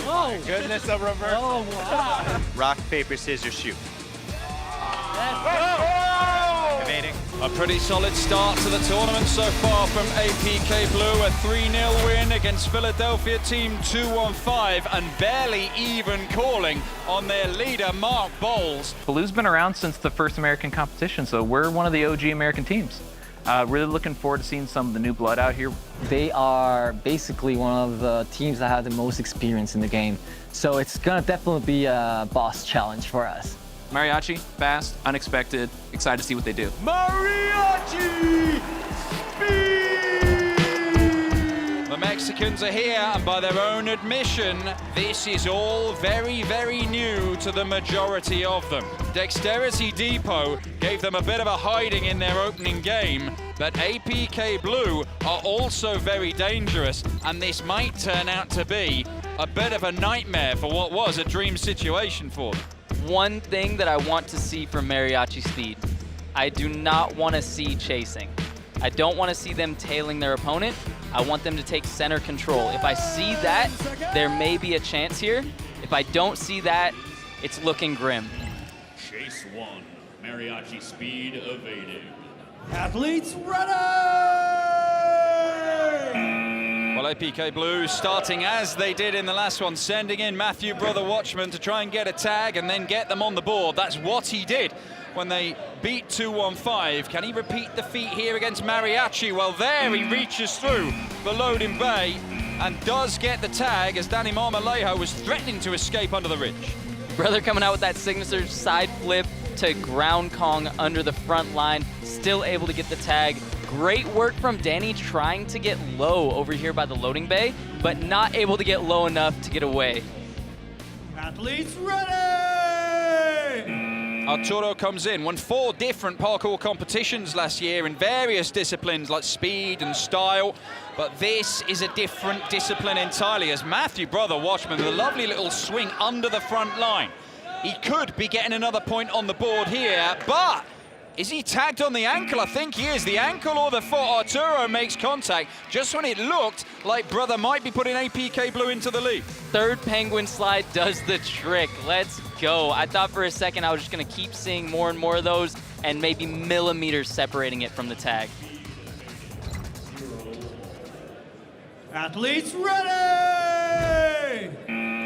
Oh, goodness, a reverse. Oh, wow. Rock, paper, scissors, shoot. Evading. A pretty solid start to the tournament so far from APK Blue. A 3-0 win against Philadelphia Team 215 and barely even calling on their leader, Mark Bowles. Blue's been around since the first American competition, so we're one of the OG American teams. Really looking forward to seeing some of the new blood out here. They are basically one of the teams that have the most experience in the game, so it's gonna definitely be a boss challenge for us. Mariachi, fast, unexpected, excited to see what they do. Mariachi Speed! The Mexicans are here, and by their own admission, this is all very, very new to the majority of them. Dexterity Depot gave them a bit of a hiding in their opening game, but APK Blue are also very dangerous, and this might turn out to be a bit of a nightmare for what was a dream situation for them. One thing that I want to see from Mariachi Speed, I do not want to see chasing. I don't want to see them tailing their opponent. I want them to take center control. If I see that, there may be a chance here. If I don't see that, it's looking grim. Chase 1, Mariachi Speed evading. Athletes ready! Well, APK Blue starting as they did in the last one, sending in Matthew Brother Watchman to try and get a tag and then get them on the board. That's what he did when they beat 215. Can he repeat the feat here against Mariachi? Well, there he reaches through the loading bay and does get the tag as Danny Marmolejo was threatening to escape under the ridge. Brother coming out with that signature side flip to ground Kong under the front line, still able to get the tag. Great work from Danny trying to get low over here by the loading bay, but not able to get low enough to get away. Athletes ready! Arturo comes in, won 4 different parkour competitions last year in various disciplines like speed and style, but this is a different discipline entirely as Matthew Brother Watchman with a lovely little swing under the front line. He could be getting another point on the board here, but is he tagged on the ankle? I think he is. The ankle or the foot. Arturo makes contact just when it looked like Brother might be putting APK Blue into the lead. Third penguin slide does the trick. Let's go. I thought for a second I was just going to keep seeing more and more of those and maybe millimeters separating it from the tag. Athletes ready!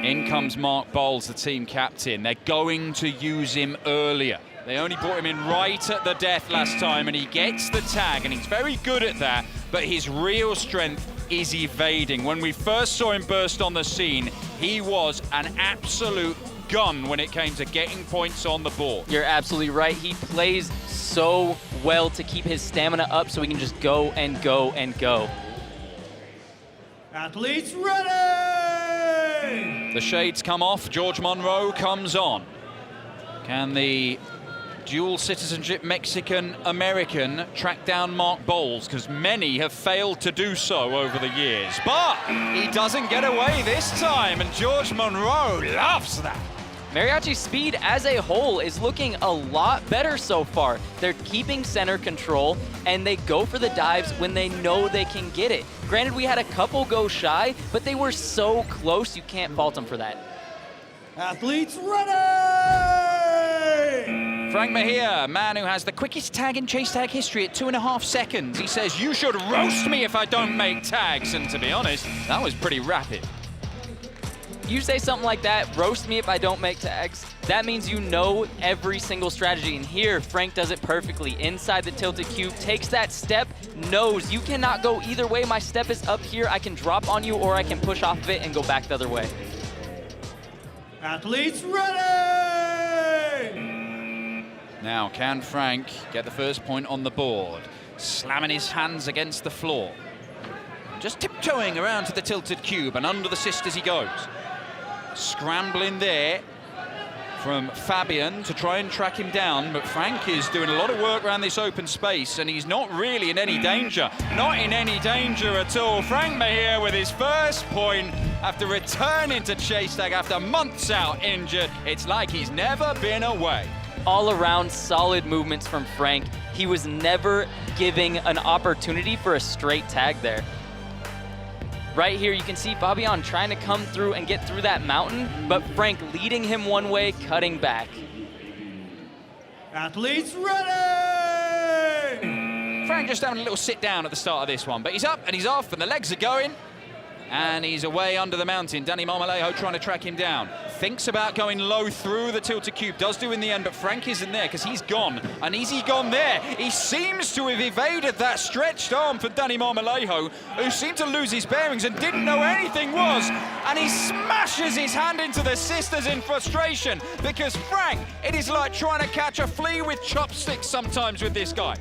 In comes Mark Bowles, the team captain. They're going to use him earlier. They only brought him in right at the death last time, and he gets the tag, and he's very good at that, but his real strength is evading. When we first saw him burst on the scene, he was an absolute gun when it came to getting points on the board. You're absolutely right. He plays so well to keep his stamina up so he can just go and go and go. Athletes ready! The shades come off, George Monroe comes on. Can the dual citizenship Mexican-American track down Mark Bowles? Because many have failed to do so over the years. But he doesn't get away this time, and George Monroe loves that. Mariachi Speed as a whole is looking a lot better so far. They're keeping center control, and they go for the dives when they know they can get it. Granted, we had a couple go shy, but they were so close, you can't fault them for that. Athletes ready! Frank Mejia, man who has the quickest tag in chase tag history at 2.5 seconds. He says, you should roast me if I don't make tags. And to be honest, that was pretty rapid. You say something like that, roast me if I don't make tags, that means you know every single strategy. And here, Frank does it perfectly. Inside the tilted cube, takes that step, knows you cannot go either way. My step is up here. I can drop on you or I can push off of it and go back the other way. Athletes ready! Now, can Frank get the first point on the board? Slamming his hands against the floor. Just tiptoeing around to the tilted cube and under the cyst as he goes. Scrambling there from Fabian to try and track him down, but Frank is doing a lot of work around this open space and he's not really in any danger. Not in any danger at all. Frank Mejia with his first point after returning to chase tag after months out injured. It's like he's never been away. All around solid movements from Frank. He was never giving an opportunity for a straight tag there. Right here, you can see Fabian trying to come through and get through that mountain, but Frank leading him one way, cutting back. Athletes ready! Frank just having a little sit down at the start of this one, but he's up and he's off and the legs are going. And he's away under the mountain. Danny Marmolejo trying to track him down. Thinks about going low through the tilted cube. Does do in the end, but Frank isn't there because he's gone. And is he gone there? He seems to have evaded that stretched arm for Danny Marmolejo, who seemed to lose his bearings and didn't know anything was. And he smashes his hand into the sisters in frustration because Frank, it is like trying to catch a flea with chopsticks sometimes with this guy.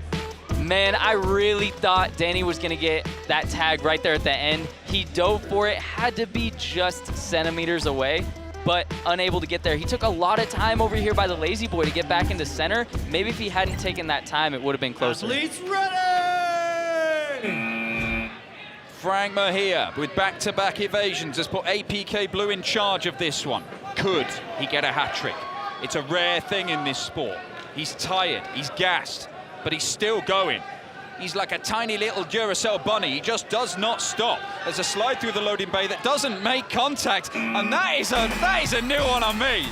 Man, I really thought Danny was gonna get that tag right there at the end. He dove for it, had to be just centimeters away, but unable to get there. He took a lot of time over here by the lazy boy to get back into center. Maybe if he hadn't taken that time, it would have been closer. Athletes ready! Frank Mejia with back-to-back evasions has put APK Blue in charge of this one. Could he get a hat-trick? It's a rare thing in this sport. He's tired, he's gassed, but he's still going. He's like a tiny little Duracell bunny. He just does not stop. There's a slide through the loading bay that doesn't make contact, and that is a new one on me.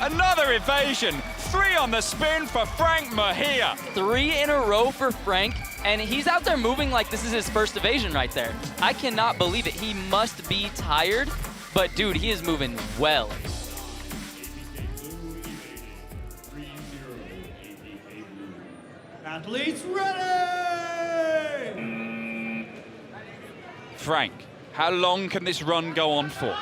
Another evasion. 3 on the spin for Frank Mejia. 3 in a row for Frank, and he's out there moving like this is his first evasion right there. I cannot believe it. He must be tired, but dude, he is moving well. Athletes ready! Frank, how long can this run go on for?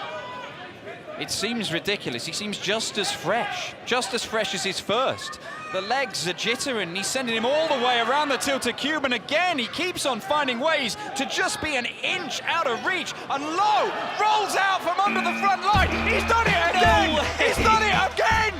It seems ridiculous. He seems just as fresh as his first. The legs are jittering, and he's sending him all the way around the tilted cube, and again, he keeps on finding ways to just be an inch out of reach, and low, rolls out from under the front line. He's done it again! He's done it again!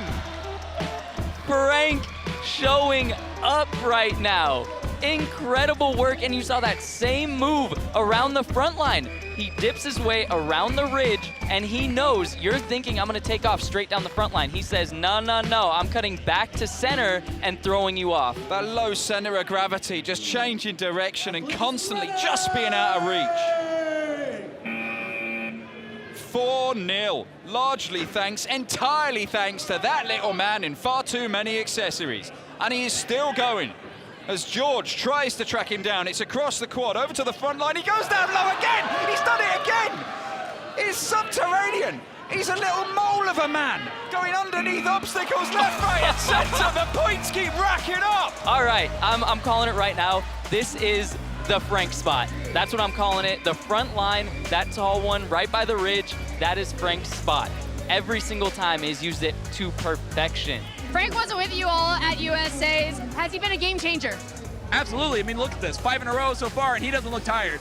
Frank showing up right now. Incredible work, and you saw that same move around the front line. He dips his way around the ridge, and he knows you're thinking I'm gonna take off straight down the front line. He says, no, no, no, I'm cutting back to center and throwing you off. That low center of gravity, just changing direction and constantly just being out of reach. 4-0, largely thanks, entirely thanks to that little man in far too many accessories. And he is still going. As George tries to track him down, it's across the quad, over to the front line, he goes down low again! He's done it again! He's subterranean! He's a little mole of a man, going underneath obstacles, left, right, and center! The points keep racking up! All right, I'm calling it right now. This is the Frank spot. That's what I'm calling it. The front line, that tall one right by the ridge, that is Frank's spot. Every single time he's used it to perfection. Frank wasn't with you all at USA's. Has he been a game changer? Absolutely. I mean, look at this. 5 in a row so far, and he doesn't look tired.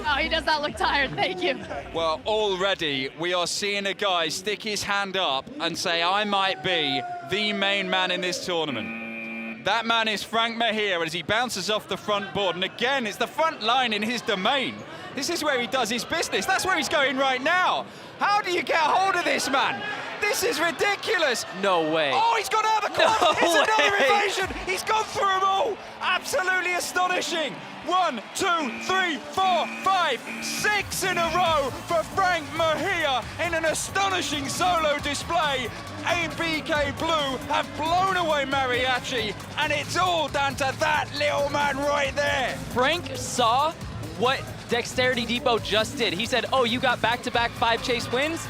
No, he does not look tired. Thank you. Well, already we are seeing a guy stick his hand up and say, I might be the main man in this tournament. That man is Frank Mejia as he bounces off the front board. And again, it's the front line in his domain. This is where he does his business. That's where he's going right now. How do you get a hold of this man? This is ridiculous. No way. Oh, he's gone out of the quad. No It's another way. evasion. He's gone through them all. Absolutely astonishing. 1, 2, 3, 4, 5, 6 in a row for Frank Mejia in an astonishing solo display. APK Blue have blown away Mariachi, and it's all down to that little man right there. Frank saw what Dexterity Depot just did. He said, oh, you got back-to-back 5 chase wins?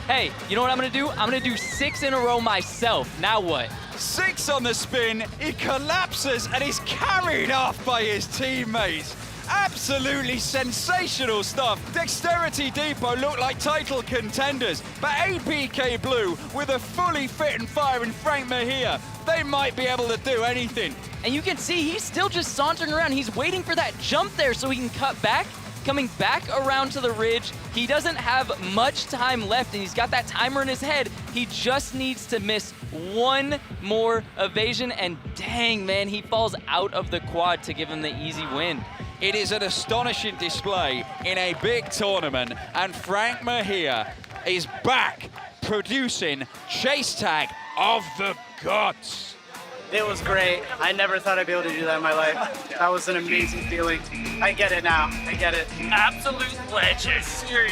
Hey, you know what I'm gonna do? I'm gonna do 6 in a row myself. Now what? 6 on the spin, he collapses and he's carried off by his teammates. Absolutely sensational stuff. Dexterity Depot look like title contenders, but APK Blue with a fully fit and firing Frank Mejia, they might be able to do anything. And you can see he's still just sauntering around. He's waiting for that jump there so he can cut back. Coming back around to the ridge. He doesn't have much time left, and he's got that timer in his head. He just needs to miss 1 more evasion, and dang, man, he falls out of the quad to give him the easy win. It is an astonishing display in a big tournament, and Frank Mejia is back producing chase tag of the gods. It was great. I never thought I'd be able to do that in my life. That was an amazing feeling. I get it now. I get it. Absolute legend. Seriously.